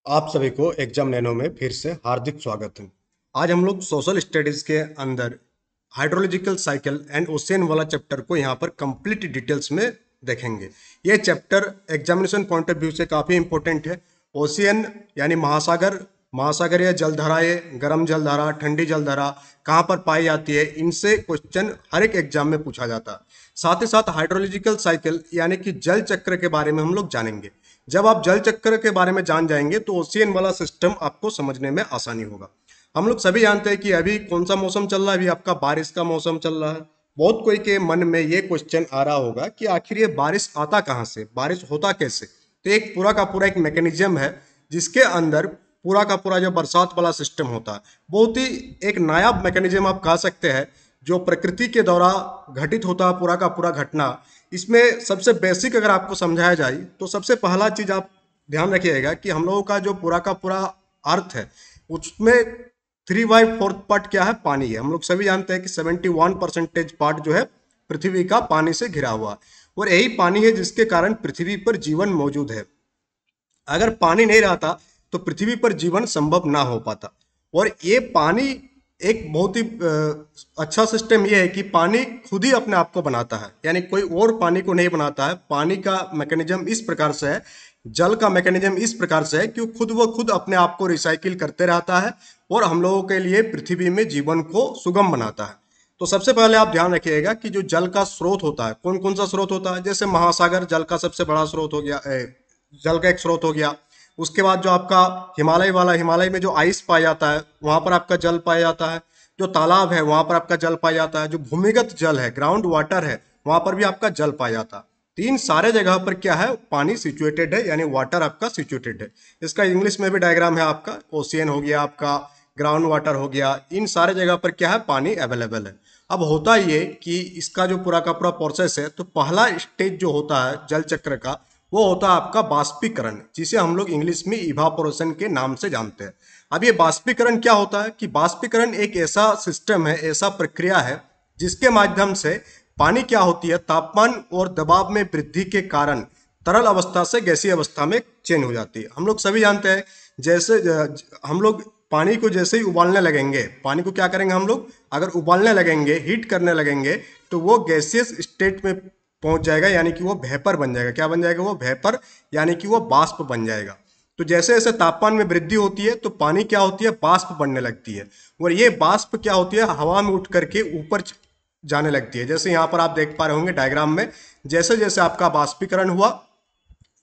आप सभी को एग्जाम नैनो में फिर से हार्दिक स्वागत है। आज हम लोग सोशल स्टडीज के अंदर हाइड्रोलॉजिकल साइकिल एंड ओशियन वाला चैप्टर को यहाँ पर कंप्लीट डिटेल्स में देखेंगे। ये chapter examination point of view से काफ़ी इंपॉर्टेंट है। ओशियन यानी महासागर, महासागरीय जलधाराएं, गर्म जलधारा, ठंडी जलधारा कहाँ पर पाई जाती है, इनसे क्वेश्चन हर एक एग्जाम में पूछा जाता है। साथ ही साथ हाइड्रोलॉजिकल साइकिल यानी कि जल चक्र के बारे में हम लोग जानेंगे। जब आप जल चक्र के बारे में जान जाएंगे तो ओशियन वाला सिस्टम आपको समझने में आसानी होगा। हम लोग सभी जानते हैं कि अभी कौन सा मौसम चल रहा है, अभी आपका बारिश का मौसम चल रहा है। बहुत कोई के मन में ये क्वेश्चन आ रहा होगा कि आखिर ये बारिश आता कहाँ से, बारिश होता कैसे। तो एक पूरा का पूरा एक मैकेनिज्म है जिसके अंदर पूरा का पूरा जो बरसात वाला सिस्टम होता है, बहुत ही एक नायाब मैकेनिज्म आप कह सकते हैं, जो प्रकृति के द्वारा घटित होता है पूरा का पूरा घटना। इसमें सबसे बेसिक अगर आपको समझाया जाए तो सबसे पहला चीज आप ध्यान रखिएगा कि हम लोगों का जो पूरा का पूरा अर्थ है उसमें 3/4 पार्ट क्या है, पानी है। हम लोग सभी जानते हैं कि 71% पार्ट जो है पृथ्वी का पानी से घिरा हुआ, और यही पानी है जिसके कारण पृथ्वी पर जीवन मौजूद है। अगर पानी नहीं रहता तो पृथ्वी पर जीवन संभव ना हो पाता। और ये पानी एक बहुत ही अच्छा सिस्टम ये है कि पानी खुद ही अपने आप को बनाता है, यानी कोई और पानी को नहीं बनाता है। पानी का मैकेनिज्म इस प्रकार से है, जल का मैकेनिज्म इस प्रकार से है कि वो खुद अपने आप को रिसाइकिल करते रहता है और हम लोगों के लिए पृथ्वी में जीवन को सुगम बनाता है। तो सबसे पहले आप ध्यान रखिएगा कि जो जल का स्रोत होता है, कौन कौन सा स्रोत होता है। जैसे महासागर जल का सबसे बड़ा स्रोत हो गया, जल का एक स्रोत हो गया। उसके बाद जो आपका हिमालय वाला, हिमालय में जो आइस पाया जाता है वहां पर आपका जल पाया जाता है। जो तालाब है वहां पर आपका जल पाया जाता है। जो भूमिगत जल है, ग्राउंड वाटर है, वहां पर भी आपका जल पाया जाता है। तीन सारे जगह पर क्या है, पानी सिचुएटेड है, यानी वाटर आपका सिचुएटेड है। इसका इंग्लिश में भी डायग्राम है आपका, ओशियन हो गया आपका, ग्राउंड वाटर हो गया, इन सारे जगह पर क्या है, पानी अवेलेबल है। अब होता ये कि इसका जो पूरा का पूरा प्रोसेस है, तो पहला स्टेज जो होता है जल चक्र का वो होता है आपका बाष्पीकरण, जिसे हम लोग इंग्लिश में इवापोरेशन के नाम से जानते हैं। अब ये बाष्पीकरण क्या होता है कि बाष्पीकरण एक ऐसा सिस्टम है, ऐसा प्रक्रिया है जिसके माध्यम से पानी क्या होती है, तापमान और दबाव में वृद्धि के कारण तरल अवस्था से गैसीय अवस्था में चेंज हो जाती है। हम लोग सभी जानते हैं, जैसे हम लोग पानी को जैसे ही उबालने लगेंगे, पानी को क्या करेंगे हम लोग, अगर उबालने लगेंगे, हीट करने लगेंगे, तो वो गैसियस स्टेट में पहुंच जाएगा, यानी कि वो वेपर बन जाएगा। क्या बन जाएगा, वो वेपर, यानी कि वो बाष्प बन जाएगा। तो जैसे जैसे तापमान में वृद्धि होती है तो पानी क्या होती है, बाष्प बनने लगती है। और ये बाष्प क्या होती है, हवा में उठ करके ऊपर जाने लगती है। जैसे यहाँ पर आप देख पा रहे होंगे डायग्राम में, जैसे जैसे आपका बाष्पीकरण हुआ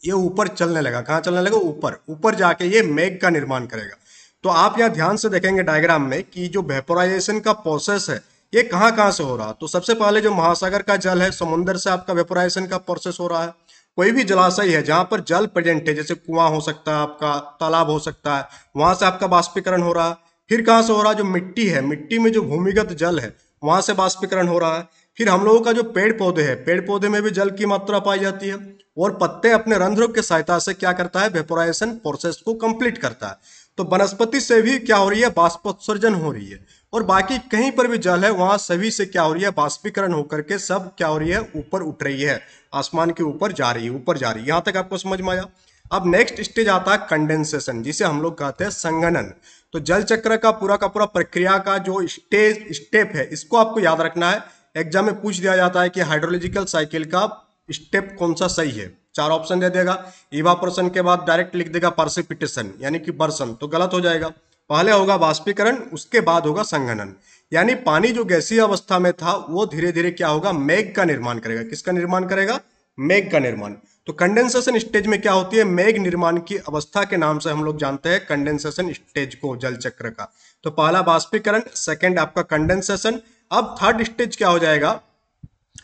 ये ऊपर चलने लगा। कहाँ चलने लगा, ऊपर। ऊपर जाके ये मेघ का निर्माण करेगा। तो आप यहाँ ध्यान से देखेंगे डायग्राम में कि जो वेपोराइजेशन का प्रोसेस है ये कहाँ कहाँ से हो रहा है। तो सबसे पहले जो महासागर का जल है, समुद्र से आपका वेपोराइजेशन का प्रोसेस हो रहा है। कोई भी जलाशय है जहां पर जल प्रेजेंट है, जैसे कुआं हो सकता है, आपका तालाब हो सकता है, वहां से आपका बाष्पीकरण हो रहा है। फिर कहाँ से हो रहा है, जो मिट्टी है, मिट्टी में जो भूमिगत जल है वहां से बाष्पीकरण हो रहा है। फिर हम लोगों का जो पेड़ पौधे है, पेड़ पौधे में भी जल की मात्रा पाई जाती है, और पत्ते अपने रंध्रों की सहायता से क्या करता है, वेपोराइजेशन प्रोसेस को कंप्लीट करता है। तो वनस्पति से भी क्या हो रही है, बाष्पोत्सर्जन हो रही है। और बाकी कहीं पर भी जल है वहां सभी से क्या हो रही है, बाष्पीकरण होकर के सब क्या हो रही है, ऊपर उठ रही है, आसमान के ऊपर जा रही है, ऊपर जा रही है। यहां तक आपको समझ में आया। अब नेक्स्ट स्टेज आता है कंडेंसेशन, जिसे हम लोग कहते हैं संघनन। तो जल चक्र का पूरा प्रक्रिया का जो स्टेप है, इसको आपको याद रखना है। एग्जाम में पूछ दिया जाता है कि हाइड्रोलॉजिकल साइकिल का स्टेप कौन सा सही है। चार ऑप्शन दे देगा, इवापोरेशन के बाद डायरेक्ट लिख देगा पार्सिपिटेशन, यानी कि बर्सन, तो गलत हो जाएगा। पहले होगा बाष्पीकरण, उसके बाद होगा संघनन। यानी पानी जो गैसीय अवस्था में था वो धीरे धीरे क्या होगा, मेघ का निर्माण करेगा। किसका निर्माण करेगा, मेघ का निर्माण। तो कंडेंसेशन स्टेज में क्या होती है, मेघ निर्माण की अवस्था के नाम से हम लोग जानते हैं कंडेंसेशन स्टेज को, जल चक्र का। तो पहला बाष्पीकरण, सेकंड आपका कंडेंसेशन। अब थर्ड स्टेज क्या हो जाएगा,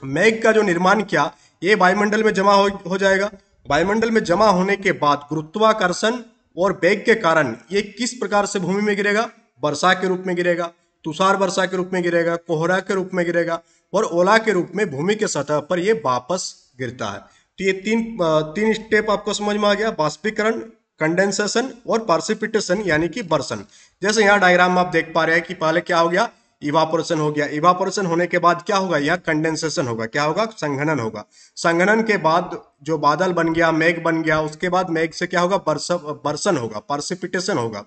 मेघ का जो निर्माण किया ये वायुमंडल में जमा हो जाएगा। वायुमंडल में जमा होने के बाद गुरुत्वाकर्षण और वेग के कारण ये किस प्रकार से भूमि में गिरेगा, वर्षा के रूप में गिरेगा, तुषार वर्षा के रूप में गिरेगा, कोहरा के रूप में गिरेगा, और ओला के रूप में भूमि के सतह पर ये वापस गिरता है। तो ये तीन स्टेप आपको समझ में आ गया, बाष्पीकरण, कंडेंसेशन और पार्सिपिटेशन यानी कि बर्सन। जैसे यहाँ डायग्राम में आप देख पा रहे हैं कि पहले क्या हो गया, इवापोरेशन हो गया। इवापोरेशन होने के बाद क्या होगा, यहाँ कंडेंसेशन होगा। क्या होगा, संघनन होगा। संघनन के बाद जो बादल बन गया, मेघ बन गया, उसके बाद मेघ से क्या होगा, बर्षण होगा, पार्सिपिटेशन होगा।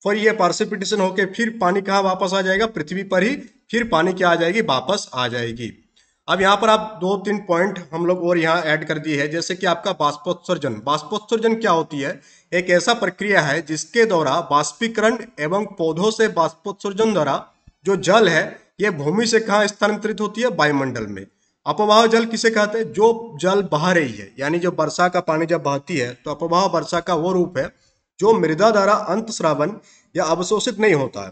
फिर ये पार्सिपिटेशन होके फिर पानी कहाँ वापस आ जाएगा, पृथ्वी पर ही फिर पानी क्या आ जाएगी, वापस आ जाएगी। अब यहाँ पर आप 2-3 पॉइंट हम लोग और यहाँ ऐड कर दिए हैं, जैसे कि आपका बाष्पोत्सर्जन। बाष्पोत्सर्जन क्या होती है, एक ऐसा प्रक्रिया है जिसके द्वारा बाष्पीकरण एवं पौधों से बाष्पोत्सर्जन द्वारा जो जल है ये भूमि से कहाँ स्थानांतरित होती है, वायुमंडल में। अपवाह जल किसे कहते हैं, जो जल बह रही है, यानी जो वर्षा का पानी जब बहती है तो अपवाह वर्षा का वो रूप है जो मृदा द्वारा अंतस्रावन या अवशोषित नहीं होता है।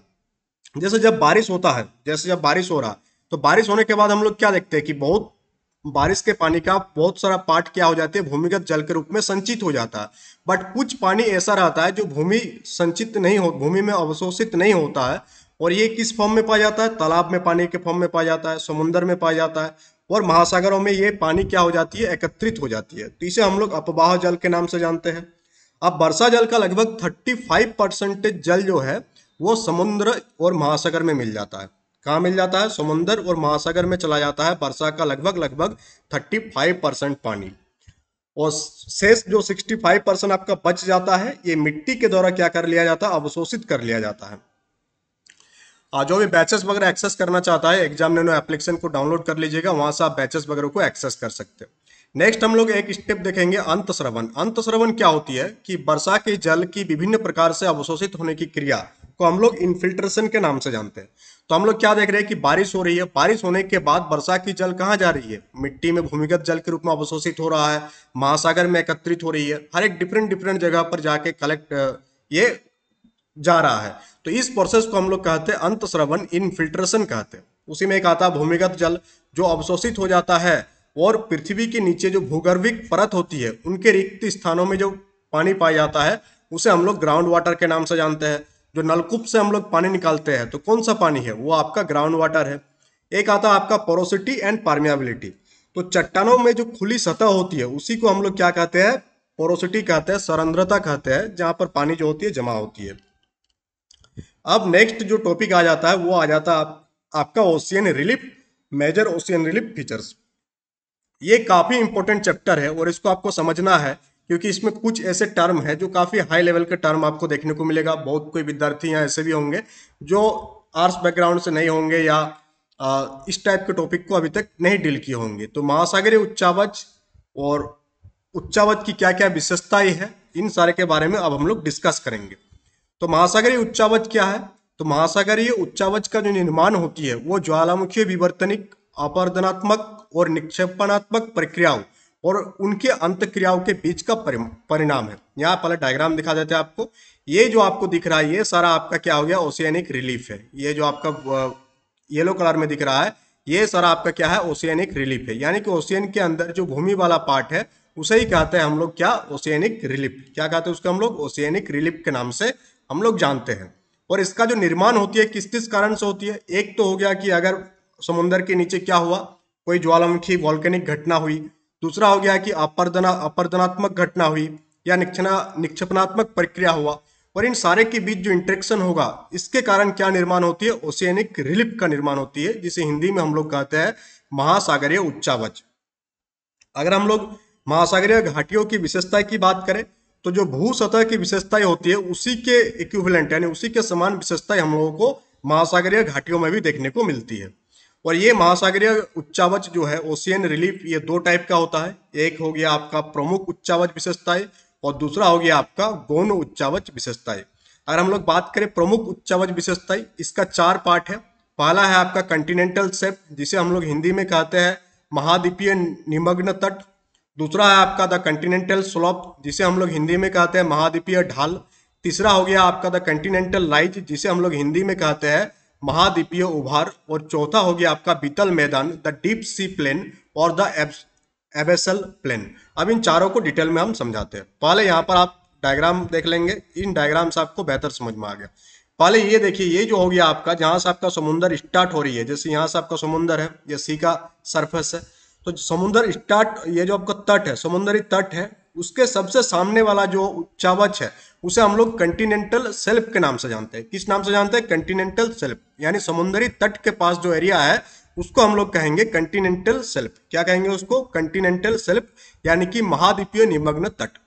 जैसे जब बारिश होता है, जैसे जब बारिश हो रहा तो बारिश होने के बाद हम लोग क्या देखते हैं कि बहुत बारिश के पानी का बहुत सारा पार्ट क्या हो जाते हैं, भूमिगत जल के रूप में संचित हो जाता है। बट कुछ पानी ऐसा रहता है जो भूमि संचित नहीं हो, भूमि में अवशोषित नहीं होता है। और ये किस फॉर्म में पाया जाता है, तालाब में पानी के फॉर्म में पाया जाता है, समुद्र में पाया जाता है, और महासागरों में ये पानी क्या हो जाती है, एकत्रित हो जाती है। तो इसे हम लोग अपवाह जल के नाम से जानते हैं। अब वर्षा जल का लगभग 35% जल जो है वो समुद्र और महासागर में मिल जाता है। कहाँ मिल जाता है, समुद्र और महासागर में चला जाता है वर्षा का लगभग 35% पानी। और शेष जो 65% आपका बच जाता है ये मिट्टी के द्वारा क्या कर लिया जाता है, अवशोषित कर लिया जाता है। जो भी बैचेस वगैरह एक्सेस करना चाहता है, एग्जाम नैनो एप्लीकेशन को डाउनलोड कर लीजिएगा, वहां से आप बैचेस वगैरह को एक्सेस कर सकते हैं। नेक्स्ट हम लोग एक स्टेप देखेंगे, अंतस्रवण। अंतस्रवण क्या होती है कि वर्षा के जल की विभिन्न प्रकार से अवशोषित होने की क्रिया को हम लोग इनफिल्ट्रेशन के नाम से जानते हैं। तो हम लोग क्या देख रहे हैं कि बारिश हो रही है, बारिश होने के बाद वर्षा की जल कहाँ जा रही है, मिट्टी में भूमिगत जल के रूप में अवशोषित हो रहा है, महासागर में एकत्रित हो रही है, हर एक डिफरेंट जगह पर जाके कलेक्ट ये जा रहा है। तो इस प्रोसेस को हम लोग कहते हैं अंतस्रवण, इनफिल्ट्रेशन कहते हैं। उसी में एक आता है भूमिगत जल जो अवशोषित हो जाता है और पृथ्वी के नीचे जो भूगर्भिक परत होती है उनके रिक्त स्थानों में जो पानी पाया जाता है उसे हम लोग ग्राउंड वाटर के नाम से जानते हैं। जो नलकूप से हम लोग पानी निकालते हैं तो कौन सा पानी है, वो आपका ग्राउंड वाटर है। एक आता है आपका पोरोसिटी एंड परमियाबिलिटी। तो चट्टानों में जो खुली सतह होती है उसी को हम लोग क्या कहते हैं, पोरोसिटी कहते हैं, सरंध्रता कहते हैं, जहां पर पानी जो होती है जमा होती है। अब नेक्स्ट जो टॉपिक आ जाता है वो आ जाता है आपका ocean relief, major ocean relief features. ये काफी इंपॉर्टेंट चैप्टर है और इसको आपको समझना है क्योंकि इसमें कुछ ऐसे टर्म है जो काफी हाई लेवल के टर्म आपको देखने को मिलेगा। बहुत कोई विद्यार्थी यहाँ ऐसे भी होंगे जो आर्ट्स बैकग्राउंड से नहीं होंगे या इस टाइप के टॉपिक को अभी तक नहीं डील किए होंगे। तो महासागरीय उच्चावच और उच्चावच की क्या क्या विशेषताएं है, इन सारे के बारे में अब हम लोग डिस्कस करेंगे। तो महासागरीय उच्चावच क्या है, तो महासागरीय उच्चावच का जो निर्माण होती है वो ज्वालामुखीय विवर्तनिक, अपरदनात्मक और निक्षेपणात्मक प्रक्रियाओं और उनके अंत क्रियाओं के बीच का परिणाम है। यहाँ पहले डायग्राम दिखा देते हैं आपको। ये जो आपको दिख रहा है ये सारा आपका क्या हो गया, ओशियनिक रिलीफ है। ये जो आपका येलो कलर में दिख रहा है ये सारा आपका क्या है, ओशियनिक रिलीफ है। यानी कि ओशियन के अंदर जो भूमि वाला पार्ट है उसे ही कहते हैं हम लोग क्या, ओशियनिक रिलीफ। क्या कहते हैं उसको हम लोग, ओशियनिक रिलीफ के नाम से हम लोग जानते हैं। और इसका जो निर्माण होती है किस किस कारण से होती है, एक तो हो गया कि अगर समुद्र के नीचे क्या हुआ, कोई ज्वालामुखी वॉल्केनिक घटना हुई। दूसरा हो गया कि अपरदनात्मक घटना हुई या निक्षेपणात्मक प्रक्रिया हुआ। और इन सारे के बीच जो इंटरेक्शन होगा इसके कारण क्या निर्माण होती है, ओशियनिक रिलीफ का निर्माण होती है, जिसे हिंदी में हम लोग कहते हैं महासागरीय उच्चावच। अगर हम लोग महासागरीय घाटियों की विशेषता की बात करें तो जो भू सतह की विशेषताएं होती है उसी के इक्विवेलेंट यानी उसी के समान विशेषताएं हम लोगों को महासागरीय घाटियों में भी देखने को मिलती है। और ये महासागरीय उच्चावच जो है ओशियन रिलीफ, ये दो टाइप का होता है। एक हो गया आपका प्रमुख उच्चावच विशेषताएं और दूसरा हो गया आपका गौण उच्चावच विशेषताएं। अगर हम लोग बात करें प्रमुख उच्चावच विशेषताएं, इसका 4 पार्ट है। पहला है आपका कंटिनेंटल शेप, जिसे हम लोग हिंदी में कहते हैं महाद्वीपीय निमग्न तट। दूसरा है आपका द कंटिनेंटल स्लोप, जिसे हम लोग हिंदी में कहते हैं महाद्वीपीय ढाल। तीसरा हो गया आपका द कंटिनेंटल लाइज, जिसे हम लोग हिंदी में कहते हैं महाद्वीपीय उभार। और चौथा हो गया आपका बीतल मैदान, द डीप सी प्लेन और द एबेसल प्लेन। अब इन चारों को डिटेल में हम समझाते हैं। पहले यहाँ पर आप डायग्राम देख लेंगे, इन डायग्राम से आपको बेहतर समझ में आ गया। पहले ये देखिए, ये जो हो गया आपका जहां से आपका समुद्र स्टार्ट हो रही है, जैसे यहाँ से आपका समुद्र है, ये सी का सरफेस है, तो समुद्र स्टार्ट, ये जो आपका तट है, समुद्री तट है, उसके सबसे सामने वाला जो उच्चावच है उसे हम लोग कंटिनेंटल शेल्फ के नाम से जानते हैं। किस नाम से जानते हैं? कंटिनेंटल शेल्फ, यानी समुद्री तट के पास जो एरिया है उसको हम लोग कहेंगे कंटिनेंटल शेल्फ। क्या कहेंगे उसको? कंटिनेंटल शेल्फ, यानी कि महाद्वीपीय निमग्न तट।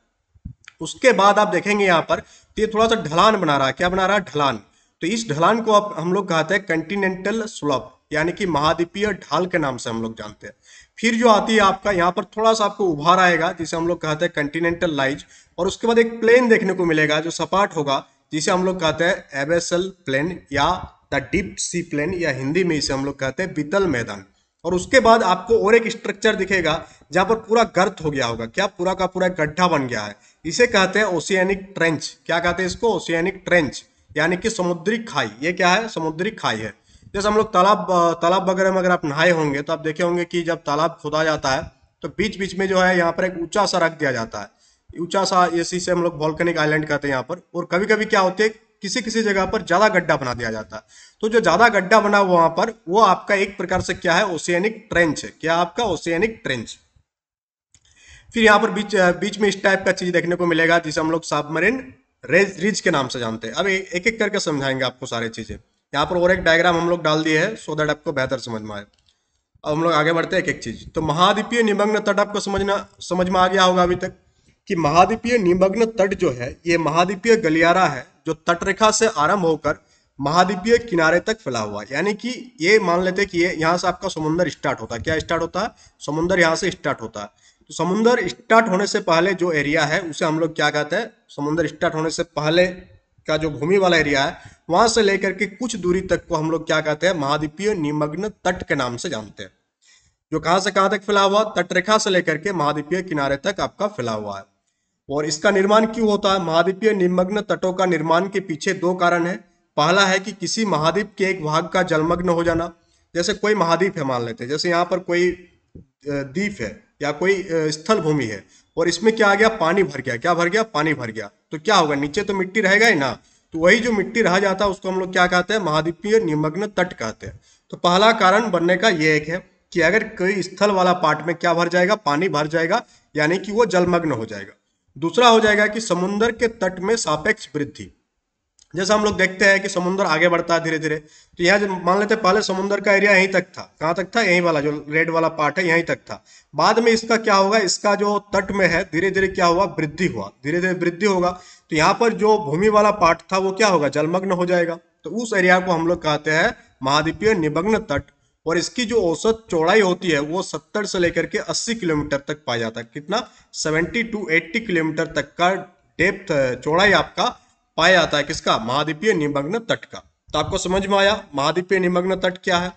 उसके बाद आप देखेंगे यहाँ पर तो ये थोड़ा सा ढलान बना रहा है। क्या बना रहा है? ढलान। तो इस ढलान को अब हम लोग कहते हैं कंटिनेंटल स्लोप, यानी कि महाद्वीपीय ढाल के नाम से हम लोग जानते हैं। फिर जो आती है आपका यहाँ पर थोड़ा सा आपको उभार आएगा जिसे हम लोग कहते हैं कंटिनेंटल लाइज, और उसके बाद एक प्लेन देखने को मिलेगा जो सपाट होगा जिसे हम लोग कहते हैं एबेसल प्लेन या द डीप सी प्लेन, या हिंदी में इसे हम लोग कहते हैं वितल मैदान। और उसके बाद आपको और एक स्ट्रक्चर दिखेगा जहां पर पूरा गर्त हो गया होगा। क्या? पूरा का पूरा एक गड्ढा बन गया है। इसे कहते हैं ओशियानिक ट्रेंच। क्या कहते हैं इसको? ओशियानिक ट्रेंच, यानी कि समुद्री खाई। ये क्या है? समुद्री खाई है। जैसे हम लोग तालाब वगैरह में अगर आप नहाए होंगे तो आप देखे होंगे कि जब तालाब खोदा जाता है तो बीच बीच में जो है यहाँ पर एक ऊंचा सा रख दिया जाता है। ऊंचा सा, इसी से हम लोग वॉल्केनिक आइलैंड कहते हैं यहाँ पर। और कभी कभी क्या होते हैं, किसी किसी जगह पर ज्यादा गड्ढा बना दिया जाता है। तो जो ज्यादा गड्ढा बना हुआ वहां पर, वो आपका एक प्रकार से क्या है? ओशियानिक ट्रेंच है। क्या आपका? Oceanic trench. फिर यहाँ पर बीच बीच में इस टाइप का चीज देखने को मिलेगा जिसे हम लोग सबमरीन रिज के नाम से जानते हैं। अब एक एक करके समझाएंगे आपको सारी चीजें। यहाँ पर और एक डायग्राम हम लोग डाल दिए है सो दैट आपको बेहतर समझ में आए। अब हम लोग आगे बढ़ते हैं एक एक चीज। तो महाद्वीपीय निमग्न तट आपको समझ में आ गया होगा अभी तक कि महाद्वीपीय निमग्न तट जो है ये महाद्वीपीय गलियारा है जो तटरेखा से आरंभ होकर महाद्वीपीय किनारे तक फैला हुआ है। यानी कि ये मान लेते हैं कि ये यहाँ से आपका समुद्र स्टार्ट होता है। क्या स्टार्ट होता है? समुद्र यहाँ से स्टार्ट होता है। तो समुद्र स्टार्ट होने से पहले जो एरिया है उसे हम लोग क्या कहते हैं? समुद्र स्टार्ट होने से पहले का जो भूमि वाला एरिया है वहां से लेकर के कुछ दूरी तक को हम लोग क्या कहते हैं? महाद्वीपीय निमग्न तट के नाम से जानते हैं। जो कहां से कहां तक फैला हुआ? तटरेखा से लेकर के महाद्वीपीय किनारे तक आपका फैला हुआ है। और इसका निर्माण क्यों होता है? महाद्वीपीय निमग्न तटों का निर्माण के पीछे दो कारण है। पहला है कि किसी महाद्वीप के एक भाग का जलमग्न हो जाना। जैसे कोई महाद्वीप है, मान लेते हैं जैसे यहाँ पर कोई द्वीप है या कोई स्थल भूमि है और इसमें क्या आ गया? पानी भर गया। क्या भर गया? पानी भर गया। तो क्या होगा? नीचे तो मिट्टी रहेगा ही ना। तो वही जो मिट्टी रह जाता है उसको हम लोग क्या कहते हैं? महाद्वीपीय निमग्न तट कहते हैं। तो पहला कारण बनने का ये एक है कि अगर कोई स्थल वाला पार्ट में क्या भर जाएगा? पानी भर जाएगा, यानी कि वो जलमग्न हो जाएगा। दूसरा हो जाएगा कि समुद्र के तट में सापेक्ष वृद्धि। जैसा हम लोग देखते हैं कि समुद्र आगे बढ़ता है धीरे धीरे। तो यहाँ मान लेते हैं पहले समुद्र का एरिया यहीं तक था। कहाँ तक था? यहीं वाला जो रेड वाला पार्ट है यहीं तक था। बाद में इसका क्या होगा? इसका जो तट में है धीरे धीरे क्या हुआ? वृद्धि हुआ। धीरे धीरे वृद्धि होगा तो यहाँ पर जो भूमि वाला पार्ट था वो क्या होगा? जलमग्न हो जाएगा। तो उस एरिया को हम लोग कहते हैं महाद्वीपीय निमग्न तट। और इसकी जो औसत चौड़ाई होती है वो 70 से लेकर के 80 किलोमीटर तक पाया जाता है। कितना? 70 to 80 किलोमीटर तक का डेप्थ चौड़ाई आपका पाया जाता है। किसका? महाद्वीपीय निमग्न तट का। तो आपको समझ में आया महाद्वीपीय निमग्न तट क्या है।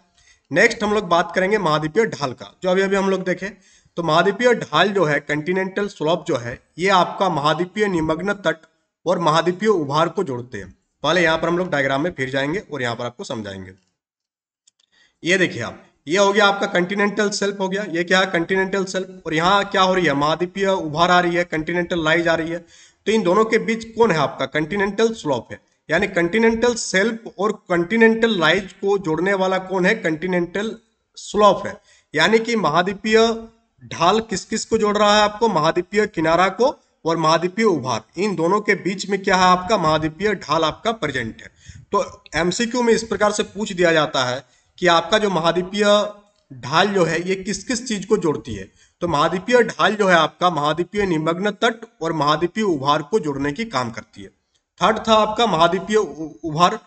नेक्स्ट हम लोग बात करेंगे महाद्वीपीय ढाल का, जो अभी अभी हम लोग देखें। तो महाद्वीपीय ढाल जो है, कंटिनेंटल स्लोप जो है, ये आपका महाद्वीपीय निमग्न तट और महाद्वीपीय उभार को जोड़ते हैं। पहले यहाँ पर हम लोग डायग्राम में फिर जाएंगे और यहाँ पर आपको समझाएंगे। ये देखिए आप, ये हो गया आपका कंटिनेंटल शेल्फ हो गया। ये क्या है? Continental shelf. और यहाँ क्या हो रही है? महाद्वीपीय उभार आ रही है, कंटिनेंटल लाइज आ रही है। तो इन दोनों के बीच कौन है? आपका कंटिनेंटल स्लोप है। यानी कंटिनेंटल शेल्फ और कंटिनेंटल लाइज को जोड़ने वाला कौन है? कंटिनेंटल स्लोप है। यानी कि महाद्वीपीय ढाल किस किस को जोड़ रहा है? आपको महाद्वीपीय किनारा को और महाद्वीपीय उभार, इन दोनों के बीच में क्या है? आपका महाद्वीपीय ढाल आपका प्रेजेंट है। तो एमसीक्यू में इस प्रकार से पूछ दिया जाता है कि आपका जो महाद्वीपीय ढाल जो है ये किस किस चीज को जोड़ती है। तो महाद्वीपीय ढाल जो है आपका महाद्वीपीय निमग्न तट और महाद्वीपीय उभार को जोड़ने की काम करती है। थर्ड था आपका महाद्वीपीय उभार,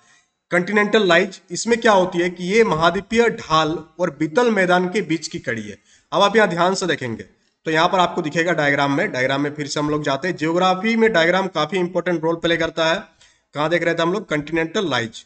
कंटिनेंटल लाइज। इसमें क्या होती है कि ये महाद्वीपीय ढाल और बीतल मैदान के बीच की कड़ी है। अब आप यहाँ ध्यान से देखेंगे तो यहाँ पर आपको दिखेगा डायग्राम में फिर से हम लोग जाते हैं। जियोग्राफी में डायग्राम काफी इंपॉर्टेंट रोल प्ले करता है। कहाँ देख रहे थे हम लोग? Continental lies.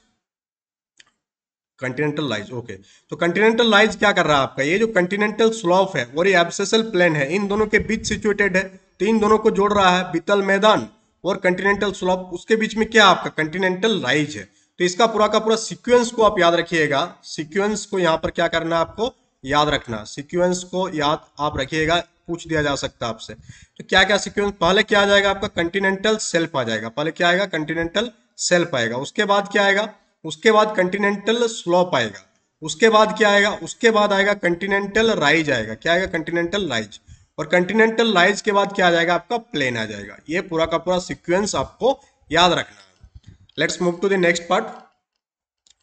Continental lies, okay. तो कंटिनेंटल लाइज क्या कर रहा है आपका? ये जो कंटिनेंटल स्लोप है और ये एब्सिसल प्लेन है, इन दोनों के बीच सिचुएटेड है। तो इन दोनों को जोड़ रहा है बीतल मैदान और कंटिनेंटल स्लोप। उसके बीच में क्या आपका? कंटिनेंटल लाइज है। तो इसका पूरा का पूरा सीक्वेंस को आप याद रखिएगा। सीक्वेंस को यहाँ पर क्या करना है? आपको याद रखना। सीक्वेंस को याद आप रखिएगा, पूछ दिया जा सकता है आपसे। तो क्या क्या सीक्वेंस? पहले क्या आ जाएगा आपका? कंटिनेंटल शेल्फ आ जाएगा। पहले क्या आएगा? कंटिनेंटल शेल्फ आएगा। उसके बाद क्या आएगा? उसके बाद कंटिनेंटल स्लोप आएगा। उसके बाद क्या आएगा? उसके बाद आएगा कंटिनेंटल राइज आएगा। क्या आएगा? Continental rise. और कंटिनेंटल लाइज के बाद क्या आ जाएगा आपका प्लेन आ जाएगा। ये पूरा का पूरा सीक्वेंस आपको याद रखना है। Let's move to the next part.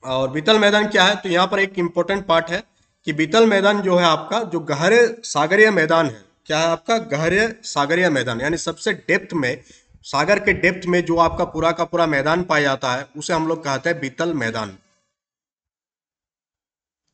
और बीतल मैदान क्या है, तो यहाँ पर एक इंपॉर्टेंट पार्ट है कि बीतल मैदान जो है आपका जो गहरे सागरीय मैदान है, क्या है आपका गहरे सागरीय मैदान, यानी सबसे डेप्थ में, सागर के डेप्थ में जो आपका पूरा का पूरा मैदान पाया जाता है उसे हम लोग कहते हैं बीतल मैदान।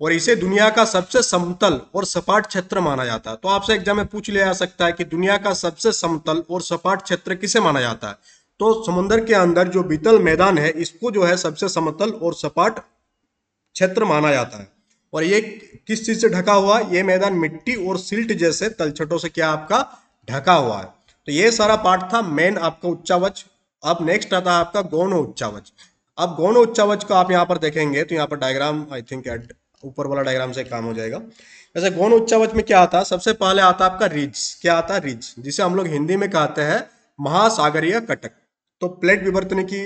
और इसे दुनिया का सबसे समतल और सपाट क्षेत्र माना जाता है। तो आपसे एग्जाम में पूछ लिया जा सकता है कि दुनिया का सबसे समतल और सपाट क्षेत्र किसे माना जाता है, तो समुद्र के अंदर जो बीतल मैदान है इसको जो है सबसे समतल और सपाट क्षेत्र माना जाता है। और ये किस चीज से ढका हुआ है, ये मैदान मिट्टी और सिल्ट जैसे तलछटों से क्या आपका ढका हुआ है। तो ये सारा पार्ट था मेन आपका उच्चावच। अब नेक्स्ट आता है आपका गौण उच्चावच। अब गौण उच्चावच को आप यहाँ पर देखेंगे तो यहाँ पर डायग्राम आई थिंक ऊपर वाला डायग्राम से काम हो जाएगा। वैसे गौण उच्चावच में क्या आता है, सबसे पहले आता है आपका रिज। क्या आता है, रिज, जिसे हम लोग हिंदी में कहते हैं महासागरीय कटक। तो प्लेट विवर्तन की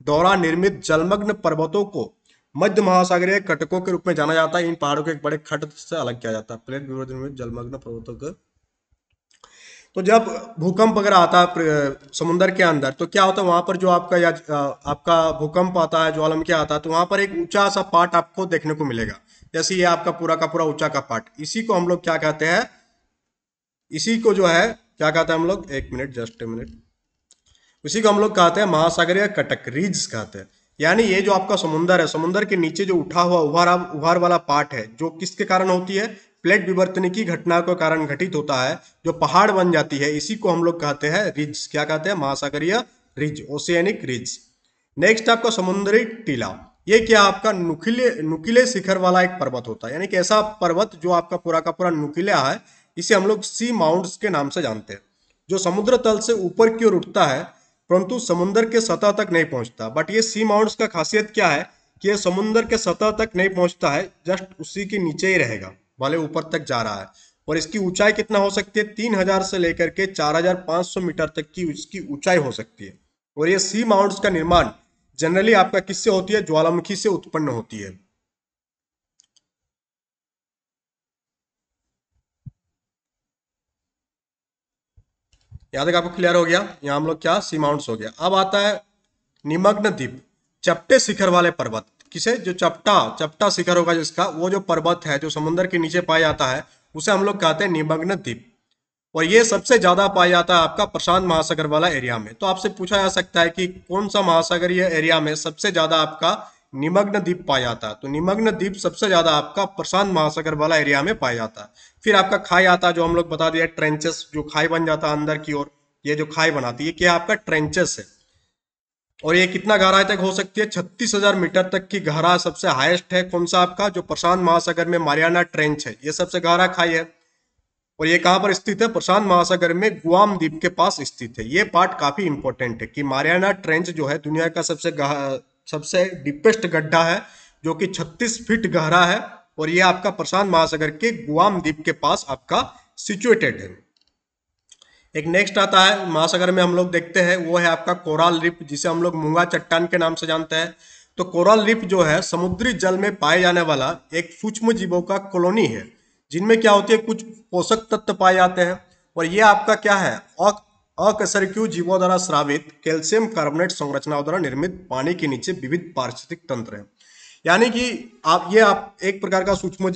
दौरान निर्मित जलमग्न पर्वतों को मध्य महासागरीय कटकों के रूप में जाना जाता है। इन पहाड़ों को एक बड़े खंड से अलग किया जाता है। प्लेट विवर्तन में जलमग्न पर्वतों को, तो जब भूकंप वगैरह आता है समुद्र के अंदर तो क्या होता है वहां पर जो आपका या आपका भूकंप आता है, ज्वालामुखी आता है, तो वहां पर एक ऊंचा सा पार्ट आपको देखने को मिलेगा। जैसे ये आपका पूरा का पूरा ऊंचा का पार्ट, इसी को हम लोग क्या कहते हैं, इसी को जो है क्या कहते हैं हम लोग, एक मिनट जस्ट ए मिनट, उसी को हम लोग कहते हैं महासागरीय कटक, रीज कहते हैं। यानी ये जो आपका समुद्र है, समुद्र के नीचे जो उठा हुआ उभार वाला पार्ट है, जो किसके कारण होती है, प्लेट विवर्तन की घटना के कारण घटित होता है, जो पहाड़ बन जाती है, इसी को हम लोग कहते हैं रिज। क्या कहते हैं, महासागरीय रिज, ओशियानिक रिज। नेक्स्ट आपका समुद्री टीला। ये क्या आपका नुकीले शिखर वाला एक पर्वत होता है, यानी कि ऐसा पर्वत जो आपका पूरा का पूरा नुकीला है, इसे हम लोग सी माउंट्स के नाम से जानते हैं, जो समुद्र तल से ऊपर की ओर उठता है परंतु समुद्र के सतह तक नहीं पहुंचता। बट ये सी माउंट्स का खासियत क्या है कि ये समुद्र के सतह तक नहीं पहुंचता है, जस्ट उसी के नीचे ही रहेगा, भले ऊपर तक जा रहा है। और इसकी ऊंचाई कितना हो सकती है, 3000 से लेकर के 4500 मीटर तक की इसकी ऊंचाई हो सकती है। और ये सी माउंट्स का निर्माण जनरली आपका किससे होती है, ज्वालामुखी से उत्पन्न होती है। यहाँ तक आपको क्लियर हो गया, यहाँ हम लोग क्या सी माउंट्स हो गया। अब आता है निमग्न द्वीप, चपटे शिखर वाले पर्वत। किसे, जो चपटा शिखर होगा जिसका, वो जो पर्वत है जो समुद्र के नीचे पाया जाता है उसे हम लोग कहते हैं निमग्न द्वीप। और ये सबसे ज्यादा पाया जाता है आपका प्रशांत महासागर वाला एरिया में। तो आपसे पूछा जा सकता है कि कौन सा महासागरीय एरिया में सबसे ज्यादा आपका निमग्न द्वीप पाया जाता है, तो निमग्न द्वीप सबसे ज्यादा आपका प्रशांत महासागर वाला एरिया में पाया जाता है। फिर आपका खाई आता है, जो हम लोग बता दिया ट्रेंचेस, जो खाई बन जाता है अंदर की ओर, ये जो खाई बनाती है क्या आपका ट्रेंचेस है। और ये कितना गहराई तक हो सकती है, 36,000 मीटर तक की गहरा सबसे हाईएस्ट है। कौन सा आपका, जो प्रशांत महासागर में मारियाना ट्रेंच है, ये सबसे गहरा खाई है। और ये कहां पर स्थित है, प्रशांत महासागर में गुआम द्वीप के पास स्थित है। ये पार्ट काफी इंपॉर्टेंट है कि मारियाना ट्रेंच जो है दुनिया का सबसे डीपेस्ट गड्ढा है, जो कि 36 फीट गहरा है। और ये आपका प्रशांत महासागर के गुआम द्वीप के पास आपका सिचुएटेड है। एक नेक्स्ट आता है महासागर में हम लोग देखते हैं, वो है आपका कोरल रीफ, जिसे हम लोग मूंगा चट्टान के नाम से जानते हैं। तो कोरल रीफ जो है समुद्री जल में पाए जाने वाला एक सूक्ष्म जीवों का कॉलोनी है, जिनमें क्या होती है, कुछ पोषक तत्व पाए जाते हैं। और ये आपका क्या है, अकशेरुकीय जीवों द्वारा स्रावित कैल्शियम कार्बोनेट संरचनाओं द्वारा निर्मित पानी के नीचे विविध पारिस्थितिक तंत्र है। यानी कि आप एक प्रकार का सूक्ष्म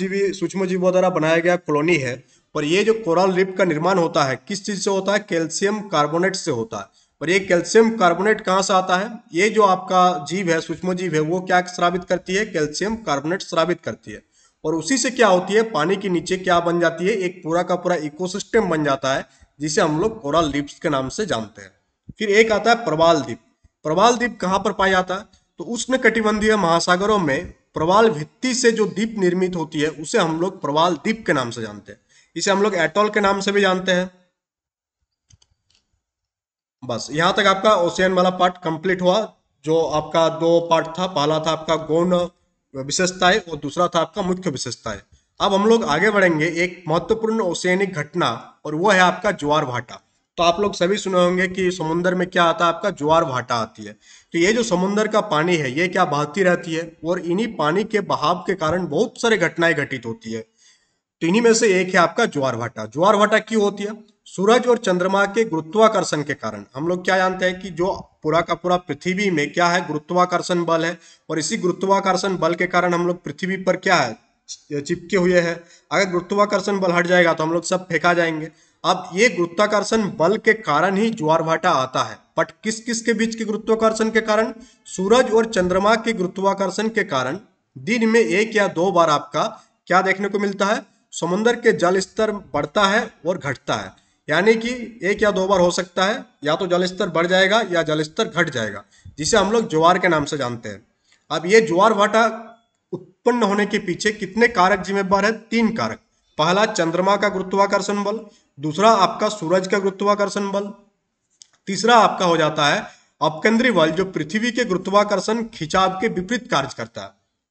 जीवों द्वारा बनाया गया कॉलोनी है। और ये जो कोरल रीफ का निर्माण होता है किस चीज से होता है, कैल्शियम कार्बोनेट से होता है। और ये कैल्शियम कार्बोनेट कहाँ से आता है, ये जो आपका जीव है, सूक्ष्म जीव है, वो क्या स्रावित करती है, कैल्शियम कार्बोनेट स्रावित करती है। और उसी से क्या होती है, पानी के नीचे क्या बन जाती है, एक पूरा का पूरा इकोसिस्टम बन जाता है, जिसे हम लोग कोरल रीफ्स के नाम से जानते हैं। फिर एक आता है प्रवाल द्वीप। प्रवाल द्वीप कहाँ पर पाया जाता है, तो उष्ण कटिबंधीय महासागरों में प्रवाल भित्ति से जो द्वीप निर्मित होती है उसे हम लोग प्रवाल द्वीप के नाम से जानते हैं। इसे हम लोग एटॉल के नाम से भी जानते हैं। बस यहां तक आपका ओशियन वाला पार्ट कंप्लीट हुआ, जो आपका दो पार्ट था। पहला था आपका गौण विशेषताएं और दूसरा था आपका मुख्य विशेषताएं। अब हम लोग आगे बढ़ेंगे एक महत्वपूर्ण ओशियानिक घटना, और वो है आपका ज्वार भाटा। तो आप लोग सभी सुने होंगे कि समुद्र में क्या आता है, आपका ज्वार भाटा आती है। तो ये जो समुद्र का पानी है ये क्या बहती रहती है, और इन्हीं पानी के बहाव के कारण बहुत सारी घटनाएं घटित होती है। तो इन्हीं में से एक है आपका ज्वार भाटा। ज्वार भाटा क्यों होती है? सूरज और चंद्रमा के गुरुत्वाकर्षण के कारण। हम लोग क्या जानते हैं कि जो पूरा का पूरा पृथ्वी में क्या है, गुरुत्वाकर्षण बल है, और इसी गुरुत्वाकर्षण बल के कारण हम लोग पृथ्वी पर क्या है, चिपके हुए हैं। अगर गुरुत्वाकर्षण बल हट जाएगा तो हम लोग सब फेंका जाएंगे। अब ये गुरुत्वाकर्षण बल के कारण ही ज्वार भाटा आता है। बट किस किस के बीच के गुरुत्वाकर्षण के कारण? सूरज और चंद्रमा के गुरुत्वाकर्षण के कारण दिन में एक या दो बार आपका क्या देखने को मिलता है, समुद्र के जल स्तर बढ़ता है और घटता है। यानी कि एक या दो बार हो सकता है, या तो जल स्तर बढ़ जाएगा या जल स्तर घट जाएगा, जिसे हम लोग ज्वार के नाम से जानते हैं। अब ये ज्वार भाटा उत्पन्न होने के पीछे कितने कारक जिम्मेदार है? 3 कारक। पहला चंद्रमा का गुरुत्वाकर्षण बल, दूसरा आपका सूरज का गुरुत्वाकर्षण बल, तीसरा आपका हो जाता है अपकेंद्री बल, जो पृथ्वी के गुरुत्वाकर्षण खिंचाव के विपरीत कार्य करता है।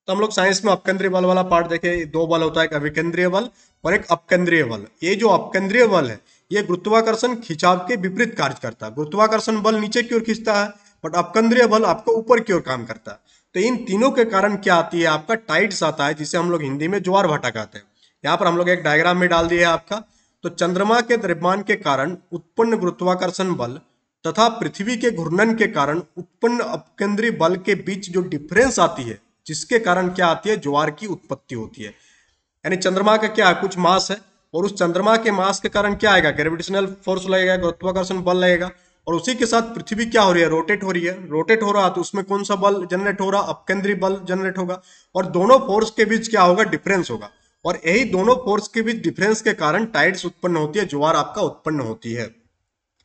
तो हम लोग साइंस में अपकेंद्रीय बल वाला पार्ट देखे, 2 बल होता है, एक अभिकेंद्रीय बल और एक अपकेंद्रीय बल। ये जो अपकेंद्रीय बल है ये गुरुत्वाकर्षण खिंचाव के विपरीत कार्य करता है। गुरुत्वाकर्षण बल नीचे की ओर खींचता है, बट अपकेंद्रीय बल आपको ऊपर की ओर काम करता है। तो इन तीनों के कारण क्या आती है, आपका टाइड्स आता है, जिसे हम लोग हिंदी में ज्वार भाटा कहते हैं। यहाँ पर हम लोग एक डायग्राम में डाल दिया है आपका। तो चंद्रमा के द्रव्यमान के कारण उत्पन्न गुरुत्वाकर्षण बल तथा पृथ्वी के घूर्णन के कारण उत्पन्न अपकेंद्री बल के बीच जो डिफरेंस आती है, जिसके कारण क्या आती है, ज्वार की उत्पत्ति होती है। यानी चंद्रमा का क्या है, कुछ मास है, और उस चंद्रमा के मास के कारण क्या आएगा, ग्रेविटेशनल फोर्स लगेगा, गुरुत्वाकर्षण बल लगेगा, और उसी के साथ पृथ्वी क्या हो रही है, रोटेट हो रही है। रोटेट हो रहा तो उसमें कौन सा बल जनरेट हो रहा, अपकेंद्री बल जनरेट होगा, और दोनों फोर्स के बीच क्या होगा, डिफरेंस होगा, और यही दोनों फोर्स के बीच डिफरेंस के कारण टाइड्स उत्पन्न होती है, ज्वार आपका उत्पन्न होती है।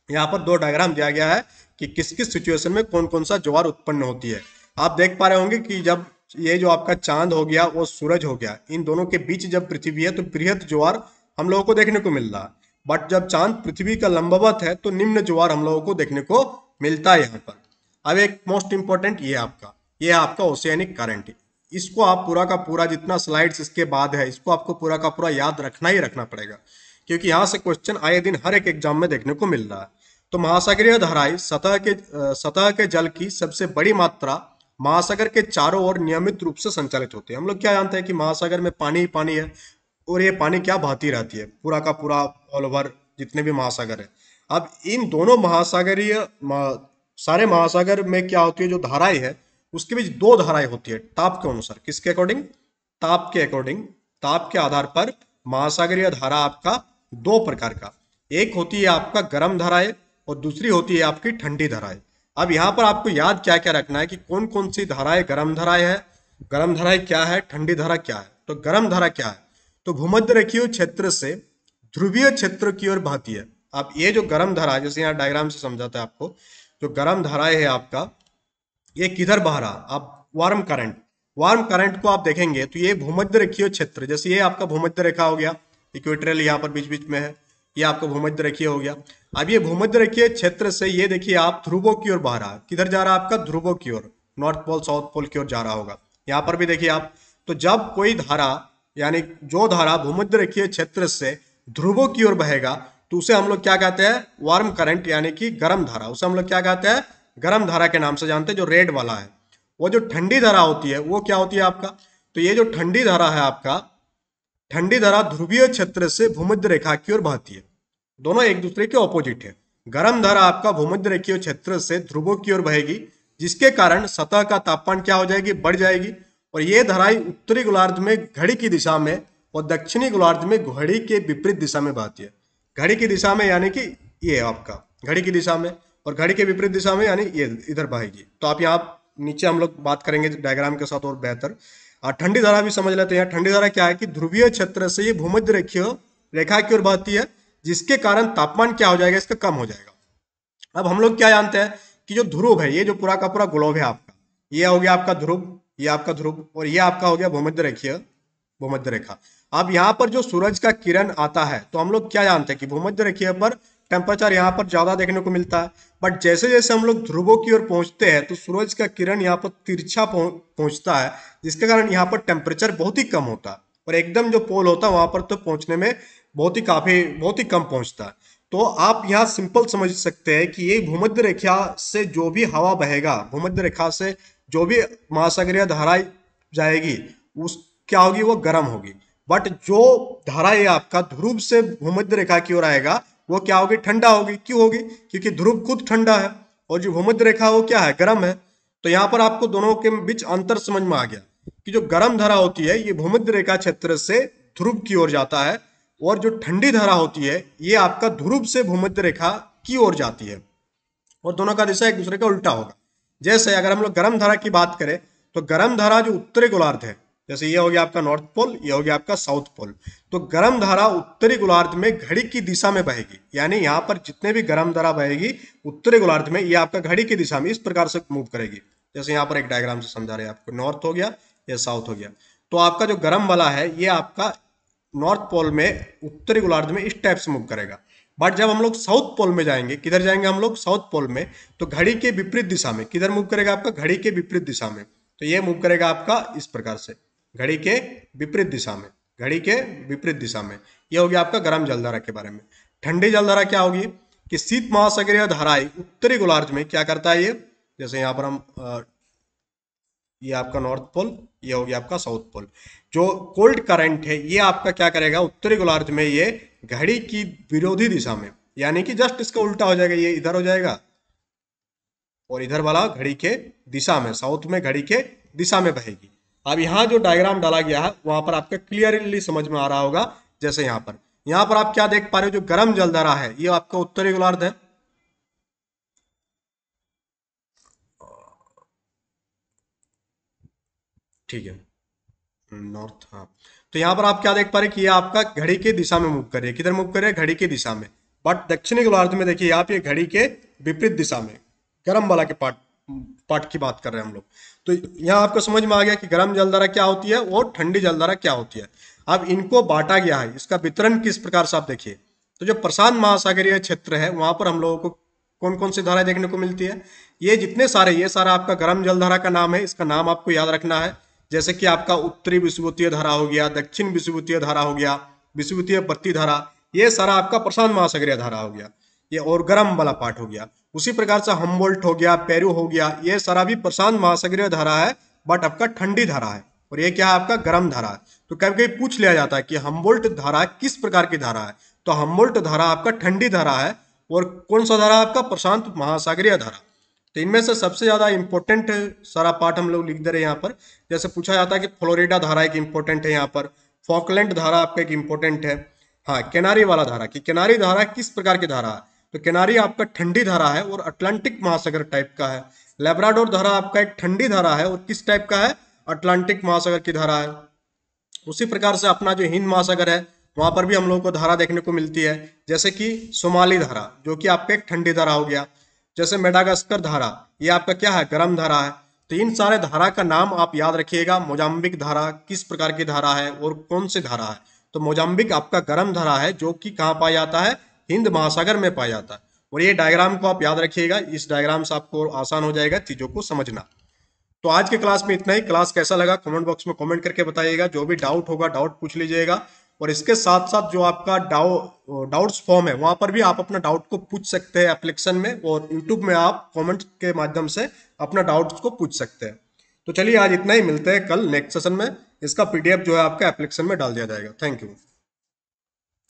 यहाँ पर 2 डायग्राम दिया गया है कि किस किस सिचुएशन में कौन कौन सा ज्वार उत्पन्न होती है। आप देख पा रहे होंगे कि जब ये जो आपका चांद हो गया और सूरज हो गया, इन दोनों के बीच जब पृथ्वी है तो बृहद ज्वार हम लोगों को देखने को मिल रहा है। बट जब चांद पृथ्वी का लंबवत है तो निम्न ज्वार हम लोगों को देखने को मिलता है यहाँ पर। अब एक मोस्ट इंपॉर्टेंट ये है आपका ओशियानिक करंट। इसको आप पूरा का पूरा, जितना स्लाइड्स इसके बाद है, इसको आपको पूरा का पूरा याद रखना ही रखना पड़ेगा, क्योंकि यहाँ से क्वेश्चन आए दिन हर एक एग्जाम में देखने को मिल रहा है। तो महासागरीय धाराएं सतह के जल की सबसे बड़ी मात्रा महासागर के चारों ओर नियमित रूप से संचालित होती है। हम लोग क्या जानते हैं कि महासागर में पानी ही पानी है, और ये पानी क्या बहती रहती है पूरा का पूरा ऑल ओवर जितने भी महासागर है। अब इन दोनों सारे महासागर में क्या होती है, जो धाराएं है उसके बीच 2 धाराएं होती है ताप के अनुसार। किसके अकॉर्डिंग? ताप के अकॉर्डिंग। ताप के आधार पर महासागरीय धारा आपका 2 प्रकार का, एक होती है आपका गर्म धाराएं और दूसरी होती है आपकी ठंडी धाराएं। अब यहाँ पर आपको याद क्या क्या रखना है कि कौन कौन सी धाराएं गर्म धाराएं है, गर्म धाराएं क्या है, ठंडी धारा क्या है। तो गर्म धारा क्या है, तो भूमध्य रेखीय क्षेत्र से ध्रुवीय क्षेत्र की ओर बहती है। अब ये जो गर्म धारा है, जैसे यहाँ डायग्राम से समझाता है आपको, जो गर्म धाराएं है आपका, ये किधर बह रहा, आप वार्म करंट को आप देखेंगे तो ये भूमध्य रेखीय क्षेत्र, जैसे ये आपका भूमध्य रेखा हो गया, इक्वेटोरियल यहाँ पर बीच बीच में है, ये आपका भूमध्य रेखीय हो गया। अब ये भूमध्य रेखीय क्षेत्र से ये देखिए आप ध्रुवों की ओर बह रहा है। किधर जा रहा है आपका, ध्रुवों की ओर, नॉर्थ पोल साउथ पोल की ओर जा रहा होगा। यहाँ पर भी देखिए आप, तो जब कोई धारा, यानी जो धारा भूमध्य रेखीय क्षेत्र से ध्रुवों की ओर बहेगा तो उसे हम लोग क्या कहते हैं, वार्म करंट, यानी कि गर्म धारा। उसे हम लोग क्या कहते हैं, गर्म धारा के नाम से जानते हैं, जो रेड वाला है। वो जो ठंडी धारा होती है वो क्या होती है आपका, तो ये जो ठंडी धारा है आपका, ठंडी धारा ध्रुवीय क्षेत्र से भूमध्य रेखा की ओर बहती है। दोनों एक दूसरे के ऑपोजिट है। गर्म धारा आपका भूमध्य रेखीय क्षेत्र से ध्रुवों की ओर बहेगी, जिसके कारण सतह का तापमान क्या हो जाएगी, बढ़ जाएगी। और ये धाराएं उत्तरी गोलार्ध में घड़ी की दिशा में और दक्षिणी गोलार्ध में घड़ी के विपरीत दिशा में बहती है। घड़ी की दिशा में यानी कि ये आपका घड़ी की दिशा में, और घड़ी के विपरीत दिशा में यानी ये इधर बहेगी। तो आप यहाँ नीचे हम लोग बात करेंगे डायग्राम के साथ और बेहतर। और ठंडी धारा भी समझ लेते हैं। ठंडी धारा क्या है कि ध्रुवीय क्षेत्र से ये भूमध्य रेखीय रेखा की ओर बहती है, जिसके कारण तापमान क्या हो जाएगा, इसका कम हो जाएगा। अब हम लोग क्या जानते हैं कि जो ध्रुव है, ये जो पूरा का पूरा ग्लोब है आपका, ये हो गया आपका ध्रुव, ये आपका ध्रुव, और ये आपका हो गया भूमध्य रेखा। अब यहाँ पर जो सूरज का किरण आता है, तो हम लोग क्या जानते हैं कि भूमध्य रेखा पर टेम्परेचर यहाँ पर ज्यादा देखने को मिलता है। बट जैसे जैसे हम लोग ध्रुवों की ओर पहुंचते हैं तो सूरज का किरण यहाँ पर तिरछा पहुंचता है, जिसके कारण यहाँ पर टेम्परेचर बहुत ही कम होता है, और एकदम जो पोल होता है वहां पर तो पहुंचने में बहुत ही कम पहुंचता है। तो आप यहाँ सिंपल समझ सकते हैं कि ये भूमध्य रेखा से जो भी हवा बहेगा, भूमध्य रेखा से जो भी महासागरीय धाराएं जाएगी, उस क्या होगी, वो गर्म होगी। बट जो धारा ये आपका ध्रुव से भूमध्य रेखा की ओर आएगा वो क्या होगी, ठंडा होगी। क्यों होगी, क्योंकि ध्रुव खुद ठंडा है और जो भूमध्य रेखा वो क्या है, गर्म है। तो यहाँ पर आपको दोनों के बीच अंतर समझ में आ गया कि जो गर्म धारा होती है ये भूमध्य रेखा क्षेत्र से ध्रुव की ओर जाता है, और जो ठंडी धारा होती है ये आपका ध्रुव से भूमध्य रेखा की ओर जाती है, और दोनों का दिशा एक दूसरे का उल्टा होगा। जैसे अगर हम लोग गर्म धारा की बात करें तो गर्म धारा जो उत्तरी गोलार्ध है, जैसे ये हो गया आपका नॉर्थ पोल, ये हो गया आपका साउथ पोल, तो गर्म धारा उत्तरी गोलार्ध में घड़ी की दिशा में बहेगी। यानी यहाँ पर जितने भी गर्म धारा बहेगी उत्तरी गोलार्ध में, ये आपका घड़ी की दिशा में इस प्रकार से मूव करेगी। जैसे यहाँ पर एक डायग्राम से समझा रहे हैं आपको, नॉर्थ हो गया, ये साउथ हो गया। तो आपका जो गर्म वाला है ये आपका नॉर्थ पोल में उत्तरी गोलार्ध में इस टाइप से मूव करेगा। बट जब हम लोग साउथ पोल में जाएंगे, किधर जाएंगे हम लोग, साउथ पोल में, तो घड़ी के विपरीत दिशा में, किधर मूव करेगा आपका, घड़ी के विपरीत दिशा में। तो ये मूव करेगा आपका इस प्रकार से, घड़ी के विपरीत दिशा में, घड़ी के विपरीत दिशा में। ये हो गया आपका गर्म जलधारा के बारे में। ठंडी जलधारा क्या होगी कि शीत महासागरीय धाराएं उत्तरी गोलार्ध में क्या करता है ये, जैसे यहाँ पर हम ये आपका नॉर्थ पोल, ये हो गया आपका साउथ पोल। जो कोल्ड करंट है ये आपका क्या करेगा, उत्तरी गोलार्ध में ये घड़ी की विरोधी दिशा में, यानी कि जस्ट इसका उल्टा हो जाएगा, ये इधर हो जाएगा और इधर वाला घड़ी के दिशा में, साउथ में घड़ी के दिशा में बहेगी। अब यहाँ जो डायग्राम डाला गया है वहां पर आपका क्लियरली समझ में आ रहा होगा। जैसे यहाँ पर आप क्या देख पा रहे हो, जो गर्म जलधारा है ये आपका उत्तरी गोलार्ध है, ठीक है, नॉर्थ, हाँ। तो यहाँ पर आप क्या देख पा रहे हैं कि ये आपका घड़ी के दिशा में मूव कर रही है, किधर मूव कर रहे हैं, घड़ी के दिशा में। बट दक्षिणी गोलार्ध में देखिए आप, ये घड़ी के विपरीत दिशा में, गर्म वाला के पार्ट पार्ट की बात कर रहे हैं हम लोग। तो यहाँ आपको समझ में आ गया कि गर्म जलधारा क्या होती है और ठंडी जलधारा क्या होती है। अब इनको बांटा गया है, इसका वितरण किस प्रकार से आप देखिए। तो जो प्रशांत महासागरीय क्षेत्र है वहां पर हम लोगों को कौन कौन सी धाराएं देखने को मिलती है, ये जितने सारे, ये सारा आपका गर्म जलधारा का नाम है, इसका नाम आपको याद रखना है। जैसे कि आपका उत्तरी विषुवतीय धारा हो गया, दक्षिण विषुवतीय धारा हो गया, विषुवतीय पत्ती धारा, ये सारा आपका प्रशांत महासागरीय धारा हो गया, ये और गर्म वाला पार्ट हो गया। उसी प्रकार से हमबोल्ट हो गया, पेरू हो गया, ये सारा भी प्रशांत महासागरीय धारा है, बट आपका ठंडी धारा है, और ये क्या है आपका गर्म धारा है। तो कभी कभी पूछ लिया जाता है कि हमबोल्ट धारा किस प्रकार की धारा है, तो हमबोल्ट धारा आपका ठंडी धारा है, और कौन सा धारा आपका, प्रशांत महासागरीय धारा। तो इनमें से सबसे ज्यादा इंपॉर्टेंट सारा पार्ट हम लोग लिख दे रहे हैं यहाँ पर। जैसे पूछा जाता है कि फ्लोरिडा धारा एक इंपॉर्टेंट है यहाँ पर, फॉकलैंड धारा आपका एक इंपॉर्टेंट है, हाँ, किनारी वाला धारा, कि किनारी धारा किस प्रकार की धारा है, तो किनारी आपका ठंडी धारा है और अटलांटिक महासागर टाइप का है। लेब्राडोर धारा आपका एक ठंडी धारा है और किस टाइप का है, अटलांटिक महासागर की धारा है। उसी प्रकार से अपना जो हिंद महासागर है वहां पर भी हम लोगों को धारा देखने को मिलती है, जैसे कि सोमाली धारा जो कि आपका एक ठंडी धारा हो गया। जैसे मेडागास्कर धारा, ये आपका क्या है, गर्म धारा है। तो इन सारे धारा का नाम आप याद रखिएगा। मोजाम्बिक धारा किस प्रकार की धारा है और कौन सी धारा है, तो मोजाम्बिक आपका गर्म धारा है जो कि कहाँ पाया जाता है, हिंद महासागर में पाया जाता है। और ये डायग्राम को आप याद रखिएगा, इस डायग्राम से आपको आसान हो जाएगा चीजों को समझना। तो आज के क्लास में इतना ही। क्लास कैसा लगा कमेंट बॉक्स में कमेंट करके बताइएगा, जो भी डाउट होगा डाउट पूछ लीजिएगा। और इसके साथ साथ जो आपका डाउट्स फॉर्म है वहां पर भी आप अपना डाउट को पूछ सकते हैं एप्लीकेशन में, और यूट्यूब में आप कमेंट के माध्यम से अपना डाउट्स को पूछ सकते हैं। तो चलिए आज इतना ही, मिलते हैं कल नेक्स्ट सेशन में। इसका पीडीएफ जो है आपका एप्लीकेशन में डाल दिया जाएगा। Thank you.